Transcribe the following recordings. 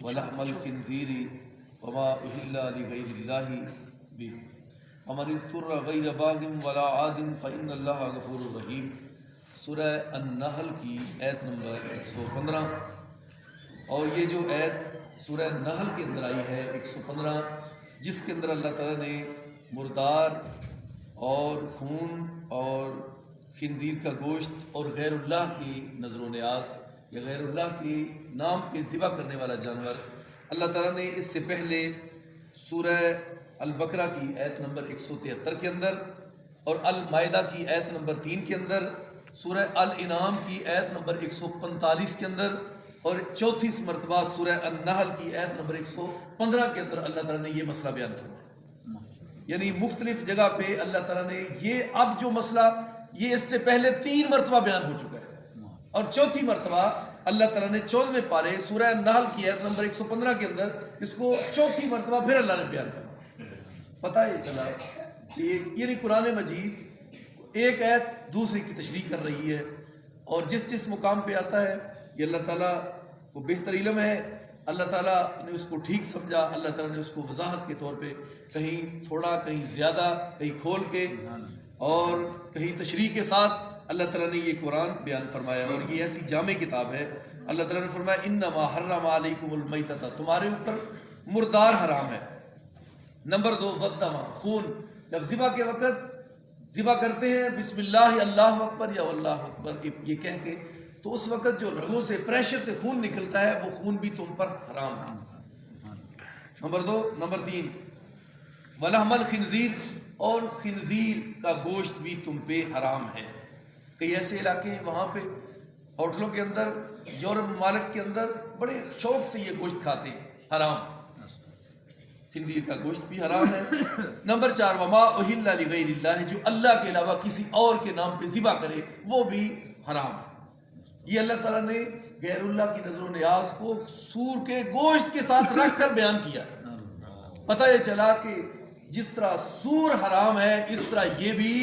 ولحم الخنزیر وما أهل لغیر اللہ به ومن اضطر غیر باغ ولا عاد فإن اللہ غفور رحیم۔ سورہ النحل کی آیت نمبر 115، اور یہ جو آیت سورہ نحل کے اندر آئی ہے 115، جس کے اندر اللہ تعالیٰ نے مردار اور خون اور خنزیر کا گوشت اور غیر اللہ کی نظر و نیاز یا غیر اللہ کے نام پہ ذبح کرنے والا جانور، اللہ تعالیٰ نے اس سے پہلے سورہ البقرہ کی آیت نمبر 173 کے اندر اور المائدہ کی آیت نمبر 3 کے اندر، سورہ الانعام کی آیت نمبر 145 کے اندر اور چوتھی مرتبہ سورہ النحل کی آیت نمبر 115 کے اندر اللہ تعالیٰ نے یہ مسئلہ بیان فرمایا۔ یعنی مختلف جگہ پہ اللہ تعالیٰ نے یہ اب جو مسئلہ یہ اس سے پہلے 3 مرتبہ بیان ہو چکا ہے، اور چوتھی مرتبہ اللہ تعالیٰ نے 14ویں پارے سورہ النحل کی آیت نمبر 115 کے اندر اس کو چوتھی مرتبہ پھر اللہ نے بیان فرمایا۔ پتہ ہے چلا کہ یعنی قرآن مجید ایک آیت دوسری کی تشریح کر رہی ہے، اور جس جس مقام پہ آتا ہے یہ اللہ تعالیٰ کو بہتر علم ہے۔ اللہ تعالیٰ نے اس کو ٹھیک سمجھا، اللہ تعالیٰ نے اس کو وضاحت کے طور پہ کہیں تھوڑا کہیں زیادہ کہیں کھول کے اور کہیں تشریح کے ساتھ اللہ تعالیٰ نے یہ قرآن بیان فرمایا، اور یہ ایسی جامع کتاب ہے۔ اللہ تعالیٰ نے فرمایا انما حرم علیکم المیتۃ، تمہارے اوپر مردار حرام ہے۔ نمبر 2 والدم، خون۔ جب ذبح کے وقت ذبح کرتے ہیں بسم اللہ اللہ اکبر یا اللہ اکبر یہ کہہ کے، تو اس وقت جو رگوں سے پریشر سے خون نکلتا ہے وہ خون بھی تم پر حرام ہے۔ نمبر 2 نمبر 3 ولحم الخنزیر، اور خنزیر کا گوشت بھی تم پہ حرام ہے۔ کئی ایسے علاقے وہاں پہ ہوٹلوں کے اندر یورپ ممالک کے اندر بڑے شوق سے یہ گوشت کھاتے ہیں، حرام، خنزیر کا گوشت بھی حرام ہے۔ نمبر 4 وما اہل لغیر اللہ، جو اللہ کے علاوہ کسی اور کے نام پہ ذبح کرے وہ بھی حرام ہے۔ یہ اللہ تعالیٰ نے غیر اللہ کی نظر و نیاز کو سور کے گوشت کے ساتھ رکھ کر بیان کیا۔ پتہ یہ چلا کہ جس طرح سور حرام ہے اس طرح یہ بھی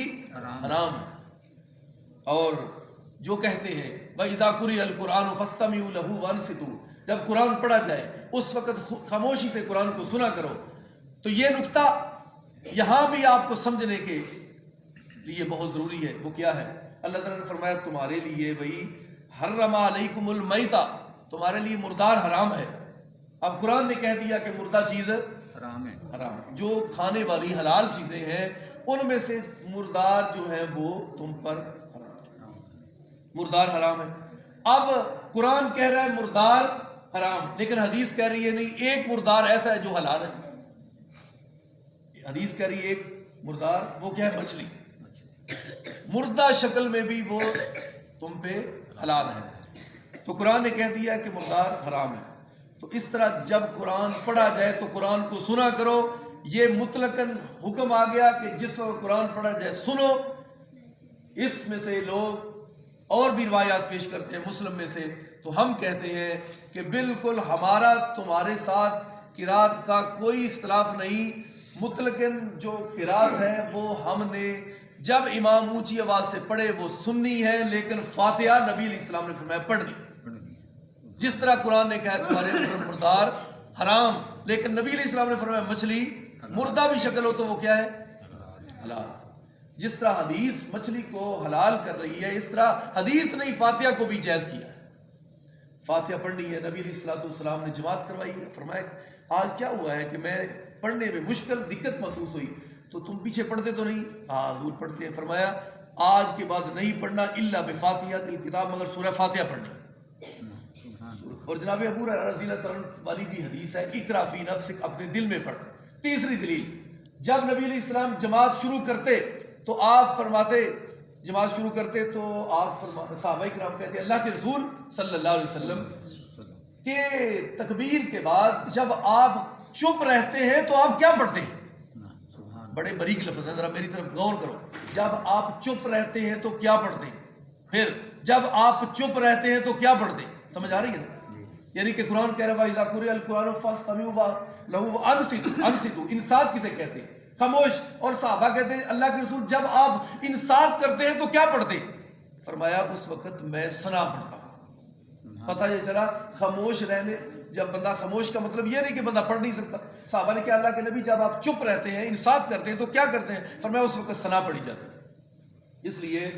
حرام ہے۔ اور جو کہتے ہیں وَإِذَا قُرِئَ الْقُرْآنُ فَاسْتَمِعُوا لَهُ وَأَنصِتُوا، جب قرآن پڑھا جائے اس وقت خاموشی سے قرآن کو سنا کرو۔ تو یہ نقطہ یہاں بھی آپ کو سمجھنے کے لیے بہت ضروری ہے۔ وہ کیا ہے؟ اللہ تعالیٰ نے فرمایا تمہارے لیے بھائی حرم علیکم المیتہ، تمہارے لیے مردار حرام ہے۔ اب قرآن نے کہہ دیا کہ مردہ چیز حرام ہے، حرام، جو کھانے والی حلال چیزیں ہیں ان میں سے مردار جو ہے وہ تم پر حرام، مردار حرام ہے۔ اب قرآن کہہ رہا ہے مردار حرام، لیکن حدیث کہہ رہی ہے نہیں، ایک مردار ایسا ہے جو حلال ہے۔ حدیث کہہ رہی ہے ایک مردار، وہ کیا ہے؟ مچھلی، مردہ شکل میں بھی وہ تم پہ حلال ہے۔ تو قرآن نے کہہ دیا کہ مردار حرام ہے۔ تو اس طرح جب قرآن پڑھا جائے تو قرآن کو سنا کرو، یہ مطلقاً حکم آ گیا کہ جس وقت قرآن پڑھا جائے سنو۔ اس میں سے لوگ اور بھی روایات پیش کرتے ہیں مسلم میں سے، تو ہم کہتے ہیں کہ بالکل ہمارا تمہارے ساتھ قرات کا کوئی اختلاف نہیں، مطلقاً جو قرات ہے وہ ہم نے جب امام اونچی آواز سے پڑھے وہ سننی ہے، لیکن فاتحہ نبی علیہ السلام نے فرمایا پڑھنی۔ جس طرح قرآن نے کہا تمہارے اوپر مردار حرام، لیکن نبی علیہ السلام نے فرمایا مچھلی مردہ بھی شکل ہو تو وہ کیا ہے؟ حلال۔ جس طرح حدیث مچھلی کو حلال کر رہی ہے، اس طرح حدیث نے فاتحہ کو بھی جائز کیا ہے۔ فاتحہ پڑھنی ہے، نبی علیہ السلام نے جماعت کروائی ہے، فرمایا آج کیا ہوا ہے کہ میں پڑھنے میں مشکل دقت محسوس ہوئی تو تم پیچھے پڑھتے تو نہیں؟ ہاں حضور پڑھتے ہیں۔ فرمایا آج کے بعد نہیں پڑھنا الا بفاتحۃ الکتاب، مگر سورہ فاتحہ پڑھنی۔ اور جناب ابو ہریرہ رضی اللہ عنہ والی بھی حدیث ہے اقرا فی نفسک، اپنے دل میں پڑھ۔ تیسری دلیل، جب نبی علیہ السلام جماعت شروع کرتے تو آپ فرماتے، جماعت شروع کرتے تو آپ صحابہ کرام کہتے اللہ کے رسول صلی اللہ علیہ وسلم کہ تکبیر کے بعد جب آپ چپ رہتے ہیں تو آپ کیا پڑھتے ہیں؟ بڑے بریک لفظ ہیں، ذرا میری طرف غور کرو۔ جب آپ چپ رہتے ہیں تو کیا پڑھتے ہیں؟ پھر جب آپ چپ رہتے ہیں تو کیا پڑھتے ہیں؟ سمجھ آ رہی ہے نا؟ یعنی کہ قرآن کہہ رہا ہے وَإِذَا قُرِئَ الْقُرْآنُ فَاسْتَمِعُوا لَهُ وَأَنصِتُوا، انصات کسے کہتے ہیں؟ خاموش۔ اور صحابہ کہتے ہیں اللہ کے رسول جب آپ انصات کرتے ہیں تو کیا پڑھتے ہیں؟ فرمایا اس وقت میں ثنا پڑھتا ہوں۔ پتہ یہ چلا خاموش رہنے جب بندہ خاموش کا مطلب یہ نہیں کہ بندہ پڑھ نہیں سکتا. صحابہ نے کہا اللہ کے نبی جب آپ چپ رہتے ہیں انصات کرتے ہیں تو کیا کرتے ہیں؟ فرمایا اس وقت ثنا پڑھی جاتا ہے. اس لیے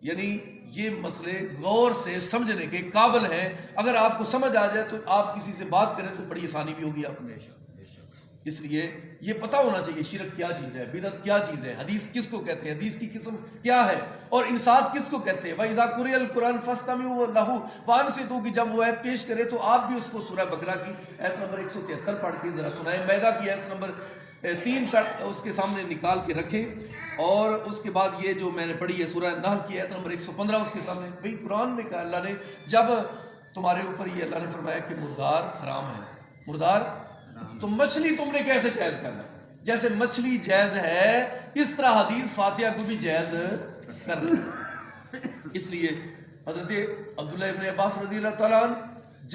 یعنی یہ مسئلے غور سے سمجھنے کے قابل ہیں. اگر آپ کو سمجھ آ جائے تو آپ کسی سے بات کریں تو بڑی آسانی بھی ہوگی آپ کو. اس لیے یہ پتہ ہونا چاہیے شرک کیا چیز ہے, بدعت کیا چیز ہے, حدیث کس کو کہتے ہیں, حدیث کی قسم کیا ہے, اور انصات کس کو کہتے ہیں. وَإِذَا قُرِئَ الْقُرْآنُ فَاسْتَمِعُوا لَهُ وَأَنصِتُوا کہ جب وہ آیت پیش کرے تو آپ بھی اس کو سورہ بقرہ کی آیت نمبر 173 پڑھ کے ذرا سنائیں, مائدہ کی آیت نمبر 3 کا اس کے سامنے نکال کے رکھیں, اور اس کے بعد یہ جو میں نے پڑھی ہے سورہ نحل کی آیت نمبر 115 اس کے سامنے. بھئی قرآن میں کہا اللہ نے جب تمہارے اوپر یہ اللہ نے فرمایا کہ مردار حرام ہے, مردار تو مچھلی تم نے کیسے جائز کرنا ہے؟ جیسے مچھلی جائز ہے اس طرح حدیث فاتحہ کو بھی جائز کرنا ہے. اس لیے حضرت عبداللہ ابن عباس رضی اللہ تعالیٰ عنہ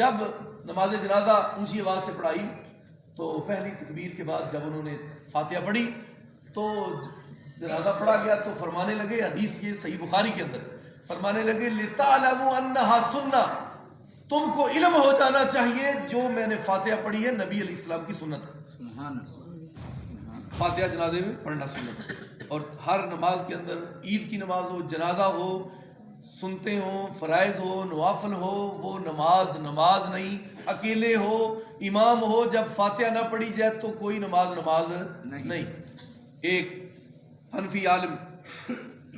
جب نماز جنازہ اونچی آواز سے پڑھائی تو پہلی تکبیر کے بعد جب انہوں نے فاتحہ پڑھی تو جنازہ پڑھا گیا تو فرمانے لگے, حدیث یہ صحیح بخاری کے اندر فرمانے لگے لِتَعْلَمُوا أَنَّهَا سُنَّةٌ, تم کو علم ہو جانا چاہیے جو میں نے فاتحہ پڑھی ہے نبی علیہ السلام کی سنت ہے. فاتحہ جنازے میں پڑھنا سنت ہے, اور ہر نماز کے اندر عید کی نماز ہو, جنازہ ہو, سنتے ہوں, فرائض ہو, نوافل ہو, وہ نماز نہیں. اکیلے ہو, امام ہو, جب فاتحہ نہ پڑھی جائے تو کوئی نماز نہیں. ایک حنفی عالم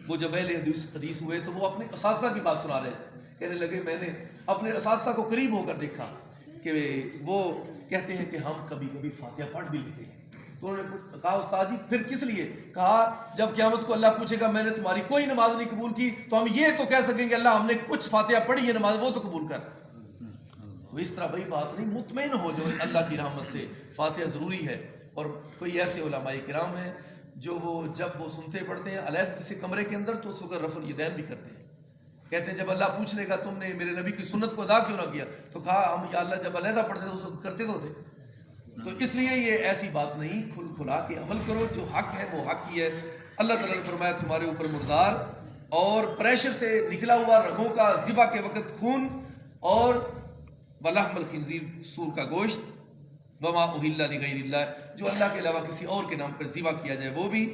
وہ جب اہل حدیث ہوئے تو وہ اپنے اساتذہ کی بات سنا رہے تھے, کہنے لگے میں نے اپنے اساتذہ کو قریب ہو کر دیکھا کہ وہ کہتے ہیں کہ ہم کبھی کبھی فاتحہ پڑھ بھی لیتے ہیں. تو انہوں نے کہا استاد جی پھر کس لیے؟ کہا جب قیامت کو اللہ پوچھے گا میں نے تمہاری کوئی نماز نہیں قبول کی تو ہم یہ تو کہہ سکیں گے اللہ ہم نے کچھ فاتحہ پڑھی ہے نماز وہ تو قبول کر. تو اس طرح بھائی بات نہیں, مطمئن ہو جو اللہ کی رحمت سے فاتحہ ضروری ہے. اور کوئی ایسے علماء کرام ہیں جو وہ جب وہ سنتے پڑھتے ہیں علیحدہ کسی کمرے کے اندر تو اس وقت رفع الیدین بھی کرتے ہیں. کہتے ہیں جب اللہ پوچھ لے گا تم نے میرے نبی کی سنت کو ادا کیوں نہ کیا, تو کہا ہم یا اللہ جب علیحدہ پڑھتے تو اس وقت کرتے تو تھے. تو اس لیے یہ ایسی بات نہیں, کھل کھلا کے عمل کرو, جو حق ہے وہ حق ہی ہے. اللہ تعالیٰ نے فرمایا تمہارے اوپر مردار اور پریشر سے نکلا ہوا رگوں کا ذبح کے وقت خون, اور ولحم الخنزیر سور کا گوشت, وما اہل لغیر اللہ جو اللہ کے علاوہ کسی اور کے نام پر ذبح کیا جائے وہ بھی.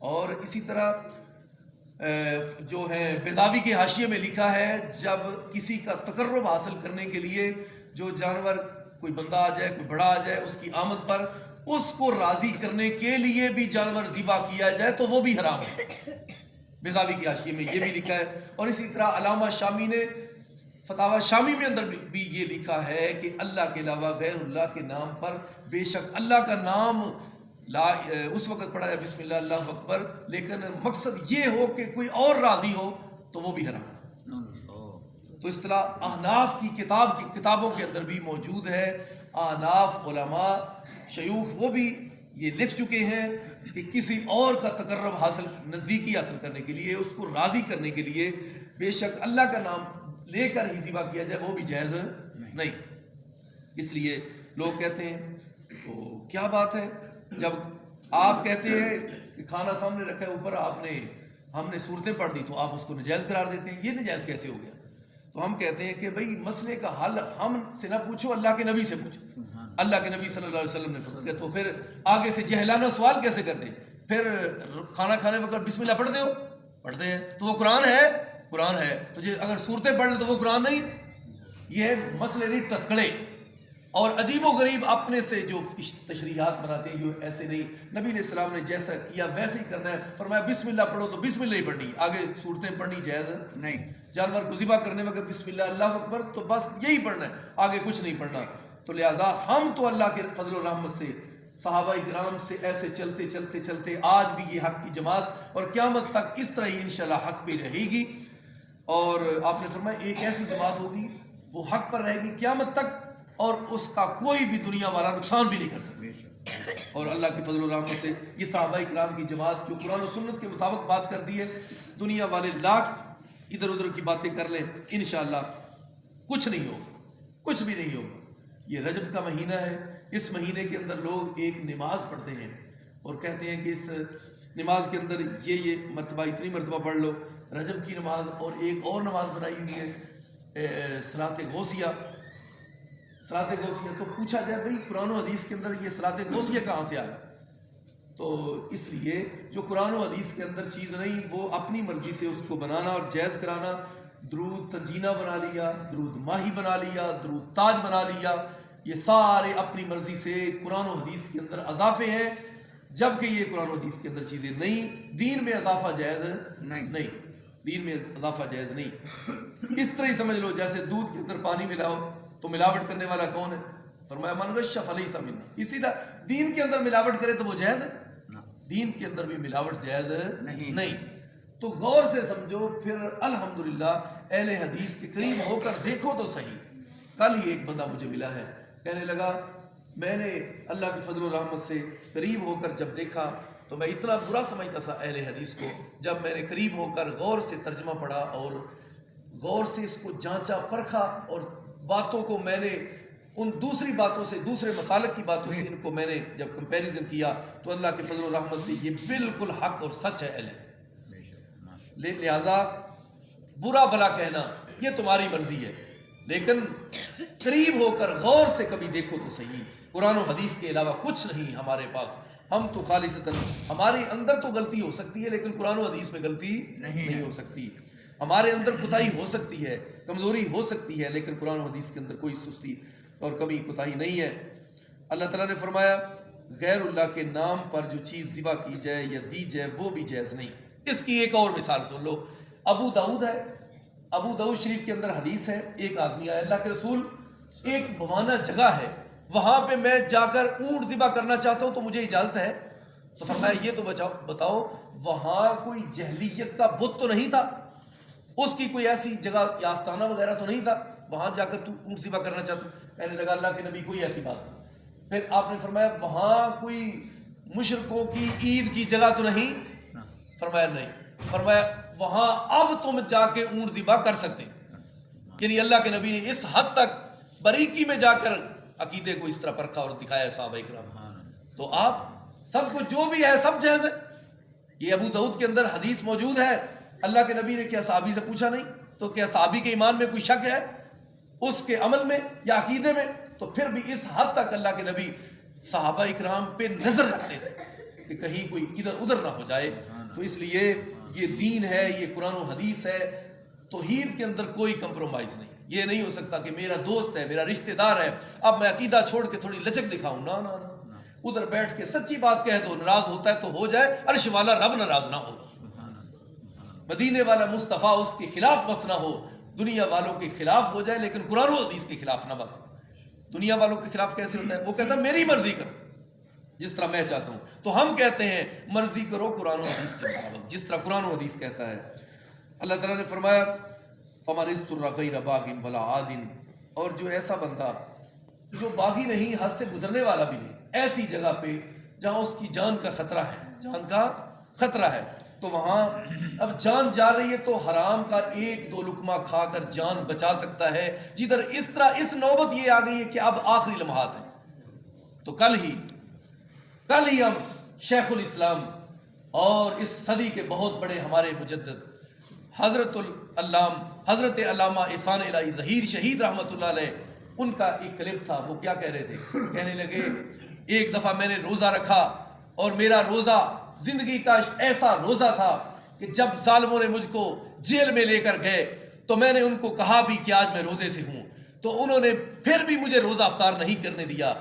اور اسی طرح جو ہے بیضاوی کے حاشیے میں لکھا ہے جب کسی کا تقرب حاصل کرنے کے لیے جو جانور کوئی بندہ آ جائے کوئی بڑا آ جائے اس کی آمد پر اس کو راضی کرنے کے لیے بھی جانور ذبح کیا جائے تو وہ بھی حرام ہے. بیضاوی کے حاشیے میں یہ بھی لکھا ہے. اور اسی طرح علامہ شامی نے فتاوی شامی میں اندر بھی یہ لکھا ہے کہ اللہ کے علاوہ غیر اللہ کے نام پر بے شک اللہ کا نام اس وقت پڑھا جائے بسم اللہ اللہ اکبر, لیکن مقصد یہ ہو کہ کوئی اور راضی ہو تو وہ بھی حرام. تو اس طرح احناف کی کتابوں کے اندر بھی موجود ہے. احناف علماء شیوخ وہ بھی یہ لکھ چکے ہیں کہ کسی اور کا تقرب حاصل نزدیکی حاصل کرنے کے لیے اس کو راضی کرنے کے لیے بے شک اللہ کا نام لے کر ہی ذبح کیا جائے وہ بھی جائز نہیں. اس لیے لوگ کہتے ہیں تو کیا بات ہے جب آپ کہتے ہیں کہ کھانا سامنے رکھا ہے اوپر ہم نے صورتیں پڑھ دی تو آپ اس کو نجائز قرار دیتے ہیں. یہ نجائز کیسے ہو گیا؟ تو ہم کہتے ہیں کہ بھئی مسئلے کا حل ہم سے نہ پوچھو, اللہ کے نبی سے پوچھو. اللہ کے نبی صلی اللہ علیہ وسلم نے فرمایا تو پھر آگے سے جہلانہ سوال کیسے کرتے ہیں؟ پھر کھانا کھانے وقت بسم اللہ پڑھتے ہو؟ پڑھتے ہیں. تو وہ قرآن ہے تو اگر صورتیں پڑھ لیں تو وہ قرآن نہیں. یہ مسئلے نہیں ٹسکڑے اور عجیب و غریب اپنے سے جو تشریحات بناتے ہیں یہ ایسے نہیں. نبی علیہ السلام نے جیسا کیا ویسے ہی کرنا ہے. فرمایا بسم اللہ پڑھو تو بسم اللہ ہی پڑھنی, آگے صورتیں پڑھنی جائز نہیں. جانور کو ذبح کرنے وقت بسم اللہ اللہ اکبر تو بس یہی پڑھنا ہے, آگے کچھ نہیں پڑھنا. تو لہذا ہم تو اللہ کے فضل و رحمت سے صحابہ کرام سے ایسے چلتے چلتے چلتے آج بھی یہ حق کی جماعت اور قیامت تک اس طرح ہی انشاءاللہ حق پہ رہے گی. اور آپ نے فرمایا ایک ایسی جماعت ہوگی وہ حق پر رہے گی قیامت تک, اور اس کا کوئی بھی دنیا والا نقصان بھی نہیں کر سکے. اور اللہ کی فضل و رحمت سے یہ صحابہ کرام کی جماعت جو قرآن و سنت کے مطابق بات کر دی ہے, دنیا والے لاکھ ادھر ادھر کی باتیں کر لیں انشاءاللہ کچھ نہیں ہوگا, کچھ بھی نہیں ہوگا. یہ رجب کا مہینہ ہے, اس مہینے کے اندر لوگ ایک نماز پڑھتے ہیں اور کہتے ہیں کہ اس نماز کے اندر یہ مرتبہ اتنی مرتبہ پڑھ لو. رجب کی نماز اور ایک اور نماز بنائی ہوئی ہے صلاۃ غوثیہ, صراط غوثیہ، تو پوچھا جائے بھئی قرآن و حدیث کے اندر یہ صراط غوثیہ کہاں سے آیا؟ تو اس لیے جو قرآن و حدیث کے اندر چیز نہیں وہ اپنی مرضی سے اس کو بنانا اور جائز کرانا، درود تنجینہ بنا لیا، درود ماہی بنا لیا، درود تاج بنا لیا، یہ سارے اپنی مرضی سے قرآن و حدیث کے اندر اضافے ہیں، جبکہ یہ قرآن و حدیث کے اندر چیزیں نہیں، دین میں اضافہ جائز نہیں، دین میں اضافہ جائز نہیں۔ اس طرح ہی سمجھ لو جیسے دودھ کے اندر پانی ملاؤ تو ملاوٹ کرنے والا کون ہے؟ فرمایا من غش فلیس منا۔ اسی طرح دین کے اندر ملاوٹ کرے تو وہ جائز ہے؟ دین کے اندر بھی ملاوٹ جائز نہیں۔ تو غور سے سمجھو، پھر الحمدللہ اہل حدیث کے قریب ہو کر دیکھو تو صحیح۔ کل ہی ایک بندہ مجھے ملا ہے، کہنے لگا میں نے اللہ کی فضل و رحمت سے قریب ہو کر جب دیکھا تو میں اتنا برا سمجھتا تھا اہل حدیث کو، جب میں نے قریب ہو کر غور سے ترجمہ پڑھا اور غور سے اس کو جانچا پرکھا اور باتوں کو میں نے ان دوسری باتوں سے، دوسرے مسالک کی باتوں سے ان کو میں نے جب کمپیریزن کیا تو اللہ کے فضل و رحمت سے یہ بالکل حق اور سچ ہے اہل حدیث۔ لہذا برا بھلا کہنا یہ تمہاری مرضی ہے، لیکن قریب ہو کر غور سے کبھی دیکھو تو صحیح۔ قرآن و حدیث کے علاوہ کچھ نہیں ہمارے پاس، ہم تو خالصتاً ہمارے اندر تو غلطی ہو سکتی ہے لیکن قرآن و حدیث میں غلطی نہیں ہو سکتی، ہمارے اندر کوتاہی ہو سکتی ہے، کمزوری ہو سکتی ہے، لیکن قرآن و حدیث کے اندر کوئی سستی اور کبھی کوتاہی نہیں ہے۔ اللہ تعالیٰ نے فرمایا غیر اللہ کے نام پر جو چیز ذبح کی جائے یا دی جائے وہ بھی جائز نہیں۔ اس کی ایک اور مثال سن لو، ابو داؤد ہے، ابو داؤد شریف کے اندر حدیث ہے، ایک آدمی آیا اللہ کے رسول ایک بوانہ جگہ ہے وہاں پہ میں جا کر اونٹ ذبح کرنا چاہتا ہوں تو مجھے اجازت ہے؟ تو فرمایا یہ تو بتاؤ وہاں کوئی جہلیت کا بت تو نہیں تھا، اس کی کوئی ایسی جگہ یا آستانہ وغیرہ تو نہیں تھا وہاں جا کر تو اونٹ ذبح کرنا چاہتا؟ کہنے لگا اللہ کے نبی کوئی ایسی بات نہیں۔ پھر آپ نے فرمایا وہاں کوئی مشرکوں کی عید کی جگہ تو نہیں؟ فرمایا نہیں۔ فرمایا وہاں اب تم جا کے اونٹ ذبح کر سکتے، یعنی اللہ کے نبی نے اس حد تک باریکی میں جا کر عقیدے کو اس طرح پرکھا اور دکھایا صحابہ کرام۔ تو آپ سب کو جو بھی ہے سب جائز ہے۔ یہ ابو داؤد کے اندر حدیث موجود ہے، اللہ کے نبی نے کیا صحابی سے پوچھا نہیں؟ تو کیا صحابی کے ایمان میں کوئی شک ہے اس کے عمل میں یا عقیدے میں؟ تو پھر بھی اس حد تک اللہ کے نبی صحابہ اکرام پہ نظر رکھتے تھے کہ کہیں کوئی ادھر ادھر نہ ہو جائے۔ تو اس لیے یہ دین ہے، یہ قرآن و حدیث ہے، توحید کے اندر کوئی کمپرومائز نہیں۔ یہ نہیں ہو سکتا کہ میرا دوست ہے، میرا رشتہ دار ہے، اب میں عقیدہ چھوڑ کے تھوڑی لچک دکھاؤں، نہ نہ نہ، ادھر بیٹھ کے سچی بات کہہ دو، ناراض ہوتا ہے تو ہو جائے، عرش والا رب ناراض نہ ہو، مدینے والا مصطفیٰ اس کے خلاف بس نہ ہو، دنیا والوں کے خلاف ہو جائے لیکن قرآن و حدیث کے خلاف نہ بس ہو۔ دنیا والوں کے خلاف کیسے ہوتا ہے؟ وہ کہتا ہے میری مرضی کرو جس طرح میں چاہتا ہوں، تو ہم کہتے ہیں مرضی کرو قرآن و حدیث کے مطابق جس طرح قرآن و حدیث کہتا ہے۔ اللہ تعالیٰ نے فرمایا فَمَنِ اسْتُرَّ غَيْرَ بَاغٍ وَلَا عَادٍ، اور جو ایسا بندہ جو باغی نہیں، حد سے گزرنے والا بھی نہیں، ایسی جگہ پہ جہاں اس کی جان کا خطرہ ہے، جان کا خطرہ ہے، تو وہاں اب جان جا رہی ہے تو حرام کا ایک دو لقمہ کھا کر جان بچا سکتا ہے، جدھر اس طرح اس نوبت یہ آ گئی ہے کہ اب آخری لمحات ہیں۔ تو کل ہی ہم شیخ الاسلام اور اس صدی کے بہت بڑے ہمارے مجدد حضرت علامہ احسان الہی ظہیر شہید رحمۃ اللہ علیہ، ان کا ایک کلپ تھا، وہ کیا کہہ رہے تھے؟ کہنے لگے ایک دفعہ میں نے روزہ رکھا اور میرا روزہ زندگی کا ایسا روزہ تھا کہ جب ظالموں نے مجھ کو جیل میں لے کر گئے تو میں نے ان کو کہا بھی کہ آج میں روزے سے ہوں، تو انہوں نے پھر بھی مجھے روزہ افطار نہیں کرنے دیا۔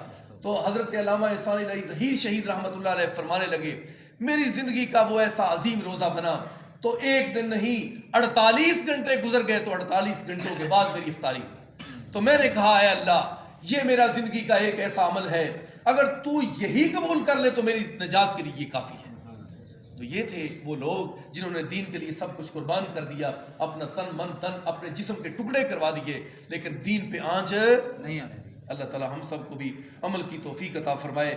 تو حضرت علامہ احسان الہی ظہیر شہید رحمۃ اللہ علیہ فرمانے لگے میری زندگی کا وہ ایسا عظیم روزہ بنا تو ایک دن نہیں 48 گھنٹے گزر گئے، تو 48 گھنٹوں کے بعد میری افطاری ہوئی۔ تو میں نے کہا اے اللہ یہ میرا زندگی کا ایک ایسا عمل ہے، اگر تو یہی قبول کر لے تو میری نجات کے لیے یہ کافی ہے۔ تو یہ تھے وہ لوگ جنہوں نے دین کے لیے سب کچھ قربان کر دیا، اپنا تن من تن اپنے جسم کے ٹکڑے کروا دیے، لیکن دین پہ آنچ نہیں آنے دی۔ اللہ تعالی ہم سب کو بھی عمل کی توفیق عطا فرمائے۔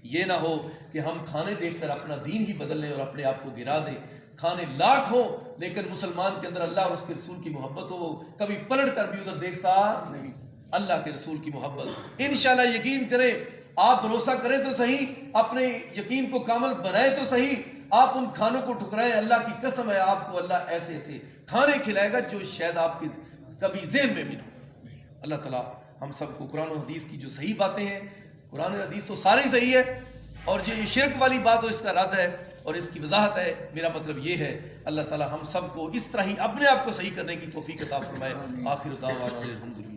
یہ نہ ہو کہ ہم کھانے دیکھ کر اپنا دین ہی بدل لیں اور اپنے آپ کو گرا دیں۔ کھانے لاکھ ہوں لیکن مسلمان کے اندر اللہ اور اس کے رسول کی محبت ہو، کبھی پلٹ کر بھی ادھر دیکھتا نہیں، اللہ کے رسول کی محبت۔ انشاءاللہ یقین کریں، آپ بھروسہ کریں تو صحیح، اپنے یقین کو کامل بنائیں تو صحیح، آپ ان کھانوں کو ٹھکرائیں، اللہ کی قسم ہے آپ کو اللہ ایسے ایسے کھانے کھلائے گا جو شاید آپ کے کبھی ذہن میں بھی نہ ہو۔ اللہ تعالیٰ ہم سب کو قرآن و حدیث کی جو صحیح باتیں ہیں، قرآن و حدیث تو سارے ہی صحیح ہے، اور جو یہ شرک والی بات ہو اس کا رد ہے اور اس کی وضاحت ہے. میرا مطلب یہ ہے اللہ تعالی ہم سب کو اس طرح ہی اپنے آپ کو صحیح کرنے کی توفیق عطا فرمائے. آخر دعوانا الحمدللہ.